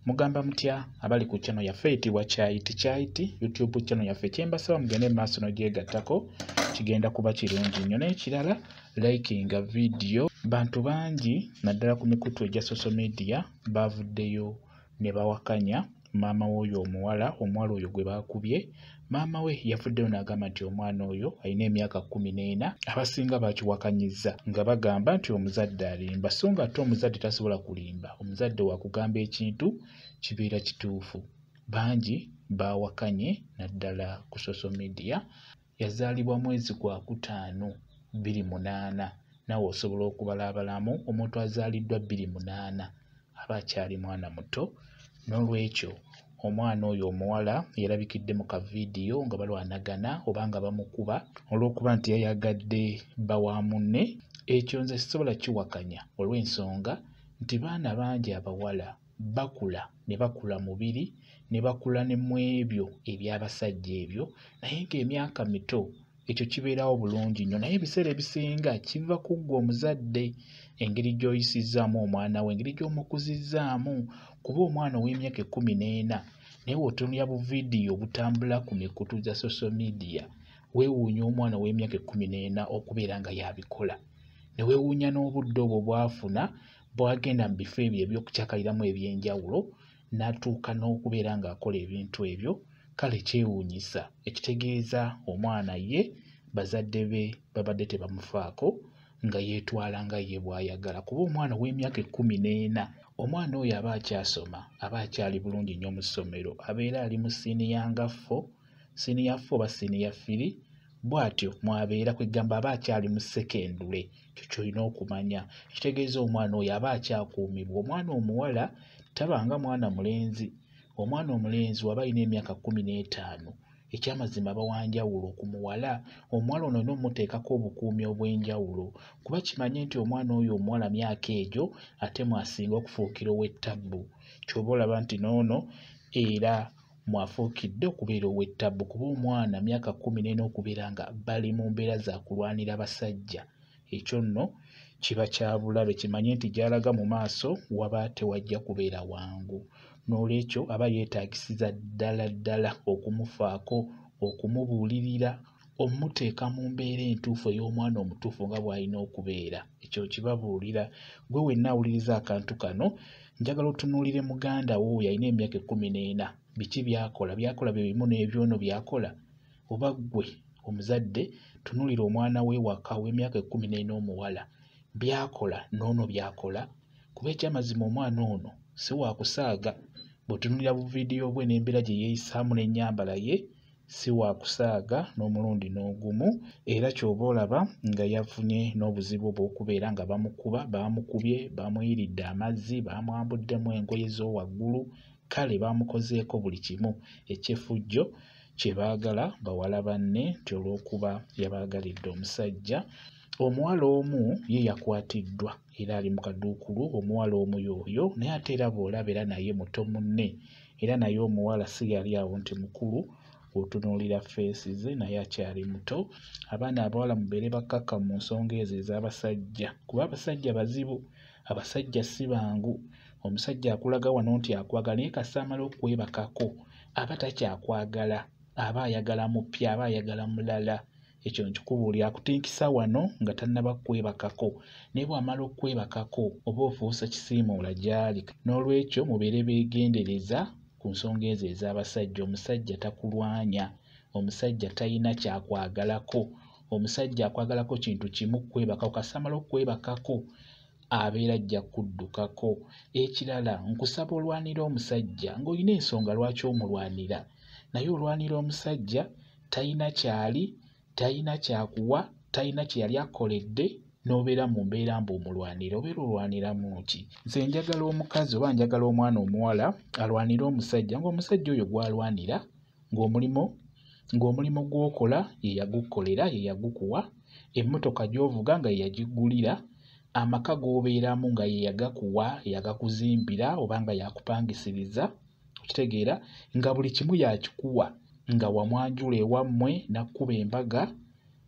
Mugamba mutya abali ku channel yaffe eyitibwa Kyaiti YouTube channel yaffe kyembasaba mugende maaso n'ogyegattako kigenda kuba kirungi nnyo. N'ekirala likinga video. Bantu bangi naddala ku mikutu egya social media bavuddeyo ne bawakanya maama w'oyo omuwala oyo gwe baakubye. Maama we yavuddeyo n'agamba nti omwana oyo alina emyaka 14, abasinga bakiwakanyizza nga bagamba nti omuzadde alimba, so nga ate omuzadde tasobola kulimba. Omuzadde wa kugamba ekintu kibeera kituufu. Bangi bawakanye naddala ku social media. Yazaalibwa mwezi gwa Kutaano 28. Nawe osobola okubalabalamu omuntu azaaliddwa 28 aba akyali mwana muto. N'olwekyo omwana oyo omuwala yalabikidde mu kavidiyo nga balwanagana oba nga bamukuba olw'okuba nti yayagadde bba wa munne. Ekyo nze sisobola kiwakanya olw'ensonga nti baana bangi abawala bakula ne bakula mubiri ne bakula ne mu ebyo eby'abasajja ebyo, naye ng'emyaka mito. Ekyo kibeerawo bulungi nnyo, naye ebiseera ebisinga kiva ku ggwe omuzadde, engeri gy'oyisizzaamu omwana we, engeri gy'omukuzizzaamu. Kuba omwana ow'emyaka 14 naye w'otunuulira bu vidiyo butambula ku mikutu za social media, weewuunya omwana ow'emyaka 14 okubeera nga yabikola. Ne weewuunya n'obudde obwo bw'afuna bw'agenda mu bifo ebyo eby'okukyakaliramu eby'enjawulo n'atuuka n'okubeera ng'akola ebintu ebyo. Kale kyewuunyisa, ekitegeeza omwana ye bazadde be babadde tebamufaako nga yeetwala nga ye bw'ayagala. Kuba omwana w'emyaka 14, omwana oyo aba akyasoma, aba akyali bulungi nnyo mu ssomero, abeera ali mu siniya nga 4, siniya 4 oba siniya 3, bw'atyo mwabeera kwegamba aba akyali mu sekendule. Ekyo ky'olina okumanya. Ekitegeeza omwana oyo aba akyakuumibwa. Omwana omuwala tabanga mwana mulenzi. Omwana omulenzi waba alina emyaka 15, ekyamazima bawanjawulo ku muwala. Omuwala ono olina omuteekako obukuumi obw'enjawulo, kuba kimanye nti omwana oyo omuwala myaka egyo ate mwasinga okufuukira ow'ettabbu. Ky'oba olaba nti noono era mwafuukidde okubeera ow'ettabbu, kuba omwana myaka 14 okubeera nga bali mu mbeera za kulwanira basajja. Ekyo nno kiba kya bulabe, kimanye nti gy'alaga mu maaso waba tewajja kubeera wangu. N'olwekyo aba yeetaagisiza ddala okumufaako, okumubuulirira, omuteeka mu mbeera entuufu ey'omwana omutuufu nga bw'alina okubeera. Ekyo kibabuulira. Gwe wenna awuliriza akantu kano, njagala otunuulire muganda wo yalina emyaka 14, biki byakola bye bimu n'ebyono byakola. Oba ggwe omuzadde tunuulira omwana we waka w'emyaka 14 omuwala, byakola noono byakola. Kuba ekyamazima omwana ono si waakusaaga. Bw'otunuulira bu vidiyo bwe n'embeera gye yeeyisaamu n'ennyambala ye, si waakusaaga n'omulundi n'ogumu. Era ky'oba olaba nga yafunye n'obuzibu bw'okubeera nga bamukuba, bamukubye, bamuyiridde amazzi, bamwambuddemu engoye z'owaggulu. Kale bamukozeeko buli kimu eky'effujjo kye baagala bawala banne, nti olw'okuba yabaagalidde omusajja. Omuwala omu ye yakwatiddwa era ali mu kaduukulu. Omuwala omu y'oyo, naye ate era bw'olaba era naye muto munne, era naye omuwala si yali awo nti mukulu. Otunuulira feesi ze naye akyali muto. Abaana abawala mubeere bakkakkamu mu nsonga ezo ez'abasajja, kuba abasajja bazibu, abasajja si bangu. Omusajja akulaga wano nti akwagala, naye kasa amala okwebakako aba takyakwagala, aba ayagala mupya, aba ayagala mulala. Ekyo nkikubuulira, akutinkisa wano nga tannaba kwebakako, naye bw'amala okwebakako oba ofuusa kisiimuula gy'ali. N'olwekyo mubeere beegendereza ku nsonga ezo ez'abasajja. Omusajja takulwanya, omusajja talina kyakwagalako. Omusajja akwagalako kintu kimu, kwebakako. Kasa amala okwebakako abeera ajja kuddukako. Ekirala nkusaba olwanira omusajja ng'olina ensonga lwaki omulwanira, naye olwanira omusajja talina kyali, talina kyakuwa, talina kye yali akoledde, n'obeera mu mbeera mbu omulwanira. Obeera olwaniramu ki? Nze njagala omukazi oba njagala omwana omuwala alwanire omusajja, ng'omusajja oyo gw'alwanira ng'omulimo gw'okola ye yagukolera, ye yagukuwa, emmotoka gy'ovuga nga ye yagiggulira, amaka g'obeeramu nga ye yagakuwa, yagakuzimbira oba nga yakupangisiriza. Okitegeera nga buli kimu yakikuwa, nga wamwanjula ewammwe n'akkuba embaga.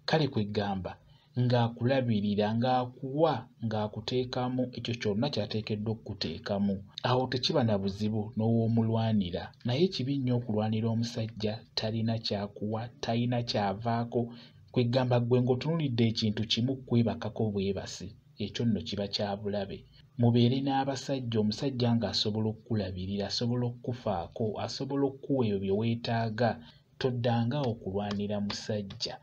Kale kwegamba ng'akulabirira, ng'akuwa, ng'akuteekamu ekyo kyonna ky'ateekeddwa okukuteekamu. Awo tekiba na buzibu n'owoomulwanira. Naye kibi nnyo okulwanira omusajja talina kyakuwa, talina kyavaako, kwegamba ggwe ng'otunuulidde ekintu kimu kwebakako bwebasi. Ekyo nno kiba kya bulabe. Mubeere n'abasajja, omusajja ng'asobola okukulabirira, asobola okukufaako, asobola okukuwa ebyo bye weetaaga. Toddanga okulwanira musajja,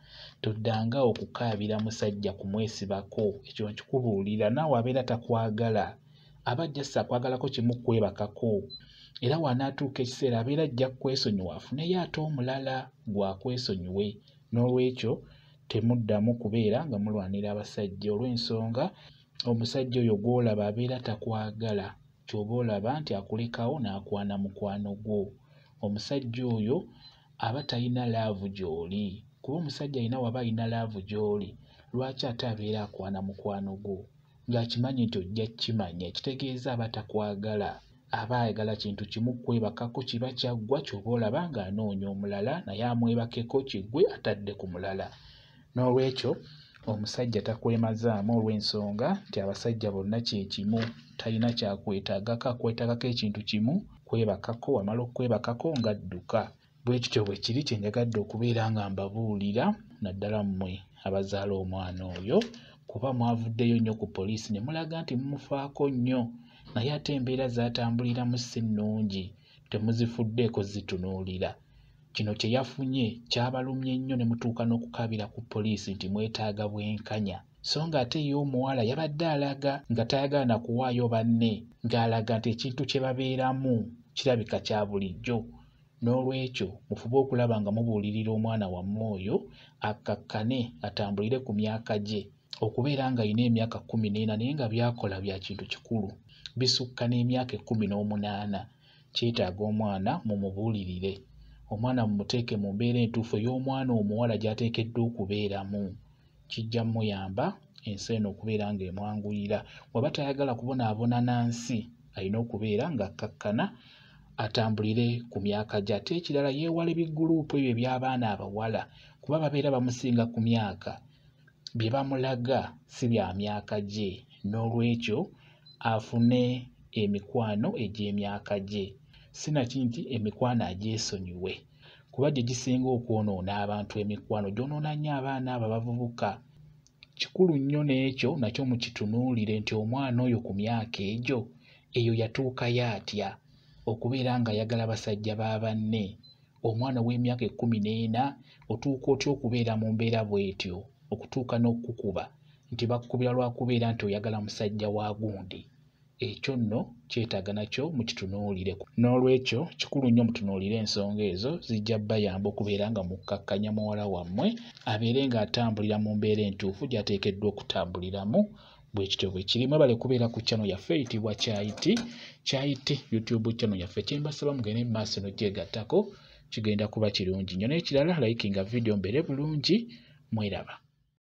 toddanga okukaabira musajja kumwesibako. Ekyo nkikubuulira, naawe abeera takwagala, aba ajja sakwagalako kimu kwebakako, era wanaatuuka ekiseera abeera ajja kwesonyiwa afuneyo ate omulala gwakwesonyiwe. N'olwekyo temuddamu kubeera nga mulwanira abasajja, olw'ensonga omusajja oyo gw'olaba abeera takwagala, ky'oba olaba nti akulekawo n'akwana mukwano gwo. Omusajja oyo aba talina laavu gy'oli, kuba omusajja alina waba alina laavu gy'oli, lwaki ate abeera akwana mukwano gwo ng'akimanyi nti ojja kukimanya? Ekitegeeza aba takwagala, aba ayagala kintu kimu kwebakako, kiba kyaggwa, ky'oba olaba ng'anoonya omulala naye amwebakeko kiggwe atadde ku mulala. N'olwekyo omusajja takwemazaamu, olw'ensonga nti abasajja bonna kye kimu, talina kyakwetaagako, akwetaagako ekintu kimu kwebakako, wamala okwebakako ng'adduka. Bwe kityo bwe kiri kye njagadde okubeera nga mbabuulira, naddala mmwe abazaala omwana oyo, kuba mwavuddeyo nnyo ku poliisi ne mulaga nti mumufaako nnyo, naye ate embeera z'atambuliramu si nnungi, temuzifuddeeko zitunuulira. Kino kye yafunye kyabalumye nnyo ne mutuuka n'okukaabira ku poliisi nti mwetaaga bwenkanya. So nga ate ye omuwala yabadde alaga nga tayagala na kuwaayo banne, ng'alaga nti ekintu kye babeeramu kirabika kya bulijjo. N'olwekyo mufube okulaba nga mubuulirira omwana wammwe oyo akkakkane atambulire ku myaka gye. Okubeera ng'alina emyaka 14 naye nga by'akola bya kintu kikulu, bisukka n'emyaka 18. Kyetaaga omwana mumubuulirire, omwana mumuteeke mu mbeera entuufu ey'omwana omuwala gy'ateekeddwa okubeeramu. Kijja mmuyamba ensi eno okubeera ng'emwanguyira. Bw'aba tayagala kubonaabona na nsi, alina okubeera ng'akkakkana atambulire ku myaka gye. Ate ekirala yeewala ebiguruupu ebyo eby'abaana abawala, kuba babeera bamusinga ku myaka, bye bamulaga si bya myaka gye. N'olwekyo afune emikwano egy'emyaka gye, sinaki nti emikwano agyesonyiwe, kuba gye gisinga okwonoona abantu emikwano, gyonoona nnyo abaana abo abavubuka. Kikulu nnyo n'ekyo nakyo mukitunuulire nti omwana oyo ku myaka egyo, eyo yatuukayo atya okubeera ng'ayagala basajja ba banne. Omwana w'emyaka 14 otuuka otya okubeera mu mbeera bw'etyo, okutuuka n'okukuba nti bakukubira lwa kubeera nti oyagala musajja wa gundi. Ekyo nno kyetaaga nakyo mukitunuulire. N'olwekyo kikulu nnyo mutunuulire ensonga ezo, zijja bayamba okubeera nga mukkakkanya muwala wammwe abeere ng'atambulira mu mbeera entuufu gy'ateekeddwa okutambuliramu. Bwe kityo bwe kiri. Mwebale kubeera ku channel yaffe eyitibwa Kyayiti YouTube channel yaffe. Kye mbasaba mugende mu maaso n'ogyegattako, kigenda kuba kirungi nnyo. N'ekirala likinga video mbeere bulungi. Mweraba.